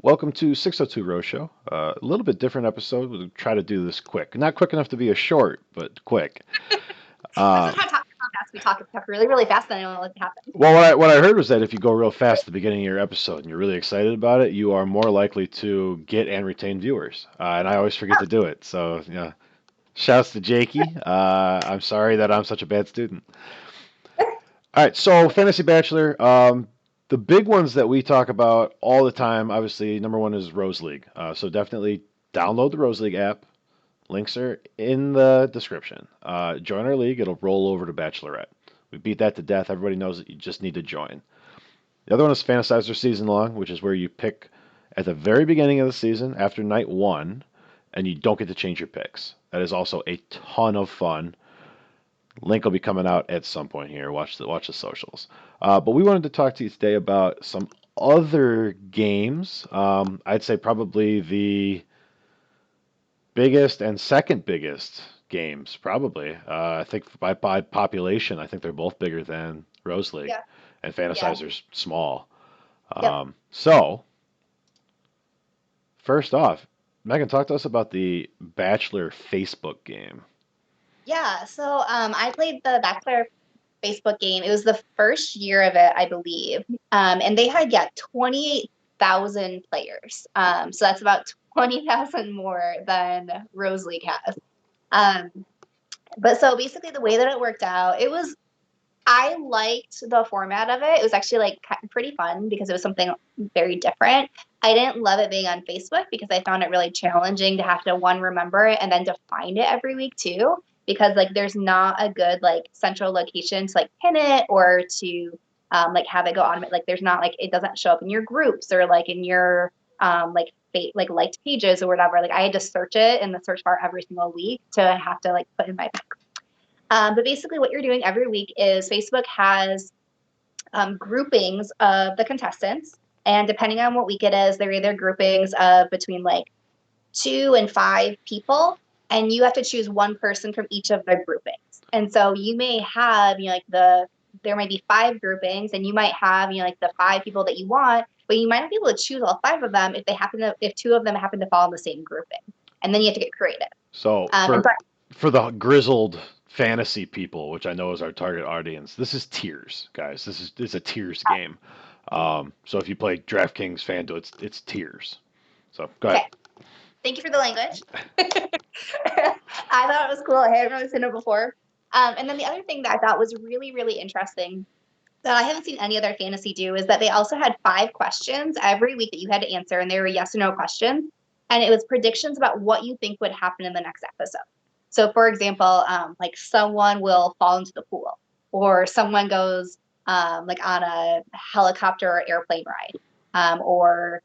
Welcome to 602 Row Show. A little bit different episode. We'll try to do this quick. Not quick enough to be a short, but quick. This is how fast we talk really, really fast, then I don't know what happens. Well, what I heard was that if you go real fast at the beginning of your episode and you're really excited about it, you are more likely to get and retain viewers. And I always forget to do it. So, yeah. Shouts to Jakey. I'm sorry that I'm such a bad student. All right, so Fantasy Bachelor. The big ones that we talk about all the time, obviously, number one is Rose League. So definitely download the Rose League app. Links are in the description. Join our league. It'll roll over to Bachelorette. We beat that to death. Everybody knows that you just need to join. The other one is Fantasizer Season Long, which is where you pick at the very beginning of the season after night one, and you don't get to change your picks. That is also a ton of fun. Link will be coming out at some point here. Watch the socials. But we wanted to talk to you today about some other games. I'd say probably the biggest and second biggest games, probably. I think by population, I think they're both bigger than Rose League, Yeah. and Fantasizer's small. Yep. So, first off, Megan, talk to us about the Bachelor Facebook game. Yeah, so I played the Bachelor Facebook game. It was the first year of it, I believe. And they had, 28,000 players. So that's about 20,000 more than Rose League has. Um, but so basically the way that it worked out, I liked the format of it. It was actually like pretty fun because it was something very different. I didn't love it being on Facebook because I found it really challenging to have to remember it and then to find it every week too. Because like there's not a good like central location to like pin it or to like have it go on. Like there's not like it doesn't show up in your groups or like in your like liked pages or whatever. Like I had to search it in the search bar every single week to have to like put in my pick. But basically, what you're doing every week is Facebook has groupings of the contestants. And depending on what week it is, they're either groupings of between like 2 and 5 people. And you have to choose one person from each of the groupings. And so you may have, there might be 5 groupings and you might have, like the 5 people that you want, but you might not be able to choose all 5 of them if 2 of them happen to fall in the same grouping. And then you have to get creative. So for the grizzled fantasy people, which I know is our target audience, this is tiers, guys. It's a tiers game. So if you play DraftKings, FanDuel, it's tiers. So go ahead. Okay. Thank you for the language. I thought it was cool. I hadn't really seen it before. And then the other thing that I thought was really, really interesting that I haven't seen any other fantasy do is that they also had 5 questions every week that you had to answer, and they were yes or no questions. And it was predictions about what you think would happen in the next episode. So, for example, like someone will fall into the pool, or someone goes like on a helicopter or airplane ride, or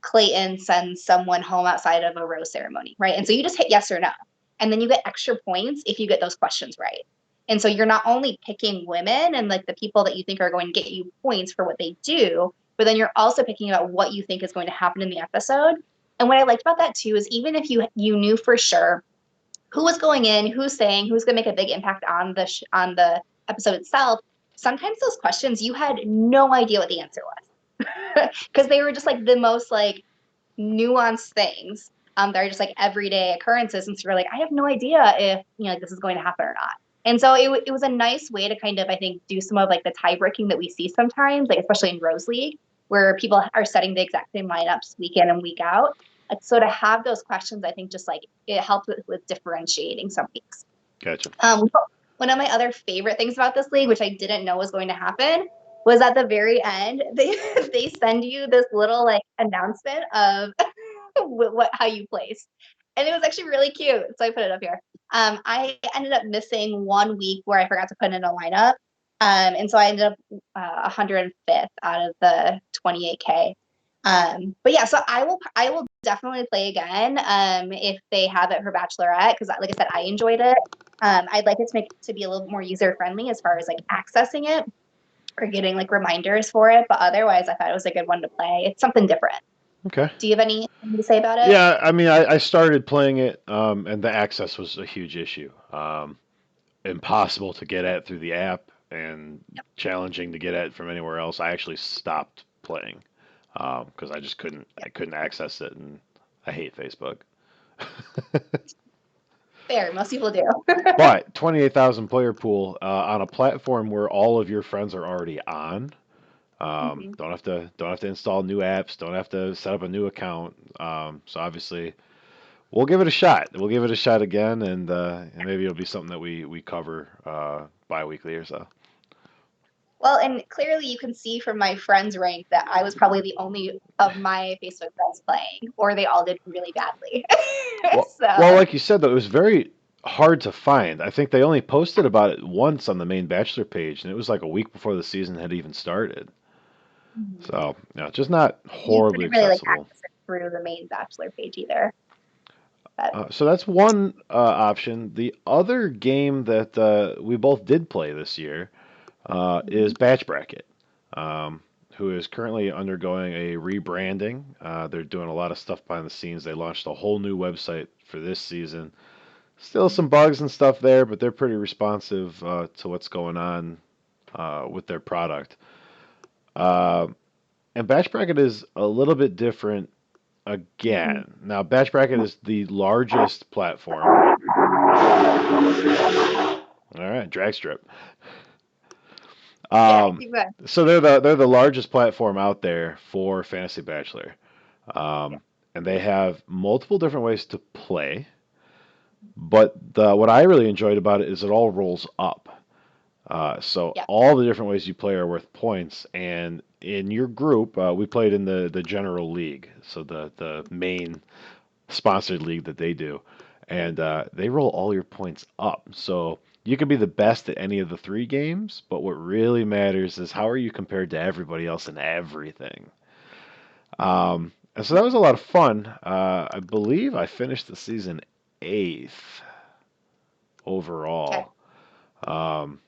Clayton sends someone home outside of a rose ceremony, right? And so you just hit yes or no. And then you get extra points if you get those questions right. And so you're not only picking women and like the people that you think are going to get you points for what they do, but then you're also picking about what you think is going to happen in the episode. And what I liked about that too is even if you knew for sure who was going in, who's saying, who's going to make a big impact on the episode itself, sometimes those questions you had no idea what the answer was because they were just like the most like nuanced things. They're just like everyday occurrences, and so you're like, I have no idea if like this is going to happen or not. And so it was a nice way to kind of, I think, do some of like the tie breaking that we see sometimes, like especially in Rose League, where people are setting the exact same lineups week in and week out. So to have those questions, I think just like it helped with differentiating some weeks. Gotcha. One of my other favorite things about this league, which I didn't know was going to happen, was at the very end, they send you this little like announcement of how you placed. And it was actually really cute. So I put it up here. I ended up missing 1 week where I forgot to put in a lineup. And so I ended up 105th out of the 28K. But yeah, so I will definitely play again if they have it for Bachelorette, because like I said, I enjoyed it. I'd like it to be a little more user friendly as far as like accessing it or getting like reminders for it. But otherwise, I thought it was a good one to play. It's something different. Okay. Do you have anything to say about it? Yeah, I mean, I started playing it, and the access was a huge issue. Impossible to get at through the app, and challenging to get at from anywhere else. I actually stopped playing because I just couldn't. I couldn't access it, and I hate Facebook. Fair, most people do. But 28,000 player pool on a platform where all of your friends are already on. Mhm. Don't have to install new apps. Don't have to set up a new account. So obviously, we'll give it a shot. We'll give it a shot again, and maybe it'll be something that we cover bi-weekly or so. Well, and clearly you can see from my friends rank that I was probably the only of my Facebook friends playing, or they all did really badly. Well, So, like you said though, it was very hard to find. I think they only posted about it once on the main Bachelor page, and it was like a week before the season had even started. mhm. So, just not You horribly couldn't really like accessible. access it through the main Bachelor page either. But So that's one option. The other game that we both did play this year is mhm. Batch Bracket, um, who is currently undergoing a rebranding. They're doing a lot of stuff behind the scenes. They launched a whole new website for this season. Still some bugs and stuff there, but they're pretty responsive to what's going on with their product. Uh, and Batch Bracket is a little bit different Mhm. again. Now, Batch Bracket is the largest platform. All right, drag strip. Yeah, Um, keep going. so they're the largest platform out there for Fantasy Bachelor, Yeah, um, and they have multiple different ways to play. But what I really enjoyed about it is it all rolls up. So yeah, all the different ways you play are worth points. And in your group, we played in the general league, so the main sponsored league that they do, and they roll all your points up. So you can be the best at any of the three games, but what really matters is how are you compared to everybody else in everything. And so that was a lot of fun. I believe I finished the season eighth okay. overall. Um,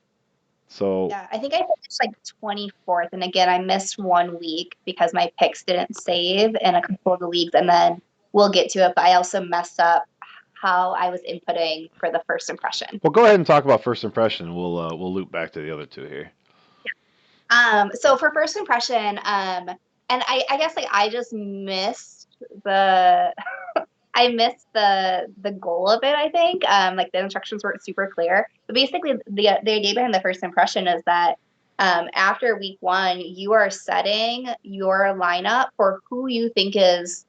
so Yeah, I think I finished like 24th. And again, I missed 1 week because my picks didn't save in a couple of the leagues. And then we'll get to it. But I also messed up how I was inputting for the first impression. Well, go ahead and talk about first impression. We'll loop back to the other two here. So for first impression, and I guess like I just missed the I missed the goal of it, I think. Like the instructions weren't super clear. But basically the idea behind the first impression is that after week one, you are setting your lineup for who you think is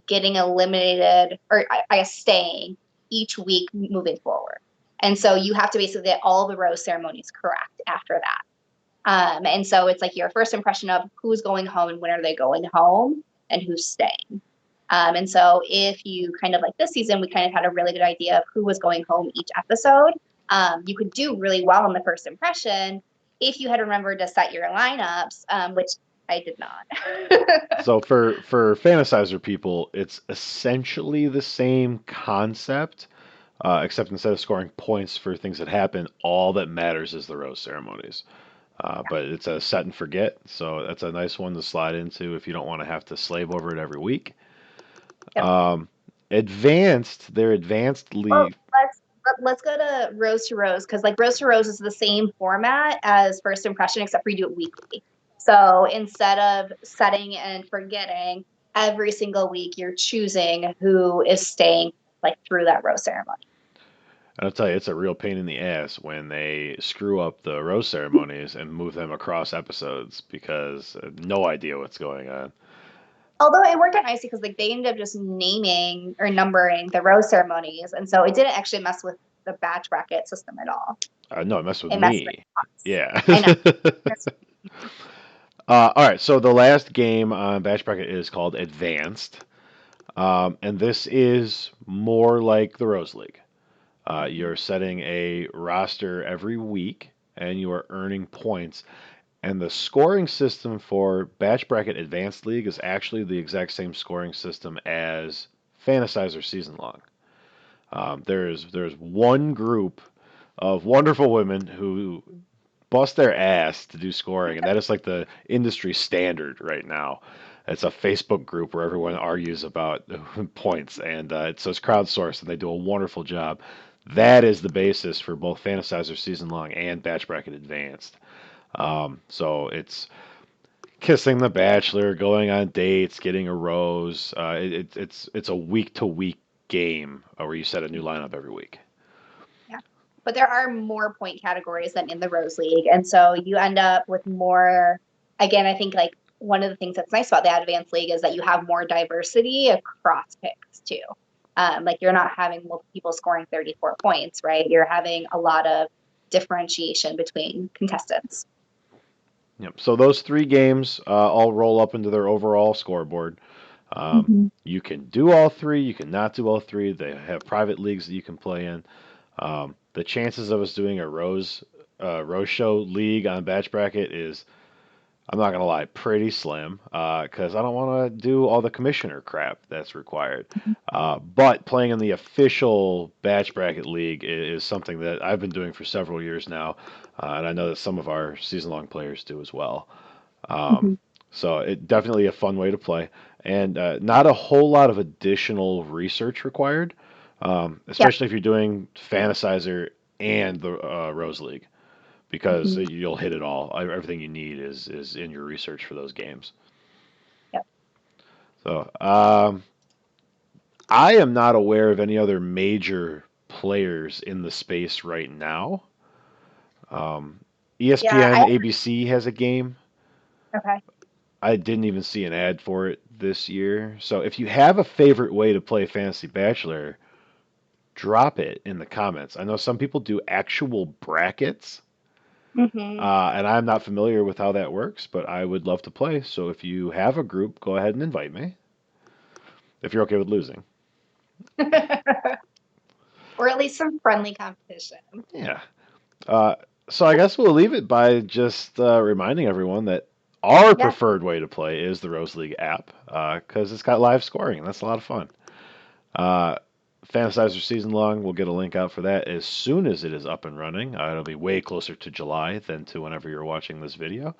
getting eliminated or I guess staying each week moving forward. And so you have to basically get all the rose ceremonies correct after that. And so it's like your first impression of who's going home and when are they going home and who's staying. And so if you kind of like this season, we kind of had a really good idea of who was going home each episode. You could do really well in the first impression if you had remembered to set your lineups, which I did not. So for fantasizer people, it's essentially the same concept, except instead of scoring points for things that happen, all that matters is the rose ceremonies. But it's a set and forget, so that's a nice one to slide into if you don't want to have to slave over it every week. Yep. Um, their advanced Well, league. let's go to rose because like rose to rose is the same format as first impression except for you do it weekly. So instead of setting and forgetting every single week, you're choosing who is staying like through that rose ceremony. I'll tell you, it's a real pain in the ass when they screw up the rose ceremonies and move them across episodes because I have no idea what's going on. Although it worked out nicely because like they ended up just naming or numbering the rose ceremonies, and so it didn't actually mess with the batch bracket system at all. No, it messed with It messed with me. us. Yeah. I know. All right, so the last game on Batch Bracket is called Advanced, and this is more like the Rose League. You're setting a roster every week, and you are earning points. And the scoring system for Batch Bracket Advanced League is actually the exact same scoring system as Fantasizer Season Long. There's one group of wonderful women who bust their ass to do scoring, and that is like the industry standard right now. It's a Facebook group where everyone argues about points, and so it's crowdsourced, and they do a wonderful job. That is the basis for both Fantasizer Season Long and Batch Bracket Advanced. So it's kissing the Bachelor, going on dates, getting a rose. It's a week to week game where you set a new lineup every week. Yeah. But there are more point categories than in the Rose League. And so you end up with more, again, I think like one of the things that's nice about the Advanced League is that you have more diversity across picks too. Like you're not having multiple people scoring 34 points, right? You're having a lot of differentiation between contestants. Yep. So those three games all roll up into their overall scoreboard. Mm-hmm. You can do all three. You can not do all three. They have private leagues that you can play in. The chances of us doing a Rose Show league on Batch Bracket is, I'm not gonna lie, pretty slim because I don't want to do all the commissioner crap that's required. But playing in the official Batch Bracket League is something that I've been doing for several years now, and I know that some of our season-long players do as well. Um, Mm-hmm. so it definitely a fun way to play, and not a whole lot of additional research required, Yeah. especially if you're doing Fantasizer and the Rose League, because Mm-hmm. you'll hit it all. Everything you need is in your research for those games. Yep. So I am not aware of any other major players in the space right now. Um, Yeah. ESPN, ABC has a game. Okay. I didn't even see an ad for it this year. So if you have a favorite way to play Fantasy Bachelor, drop it in the comments. I know some people do actual brackets, Mm-hmm. and I'm not familiar with how that works, but I would love to play. So if you have a group, go ahead and invite me if you're okay with losing. Or at least some friendly competition. Yeah. Uh, so I guess we'll leave it by just reminding everyone that our Yeah. preferred way to play is the Rose League app because it's got live scoring, and that's a lot of fun. Uh, Fantasizer season long, we'll get a link out for that as soon as it is up and running. It'll be way closer to July than to whenever you're watching this video.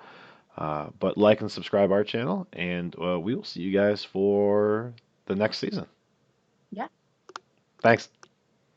But like and subscribe our channel, and we will see you guys for the next season. Yeah. Thanks.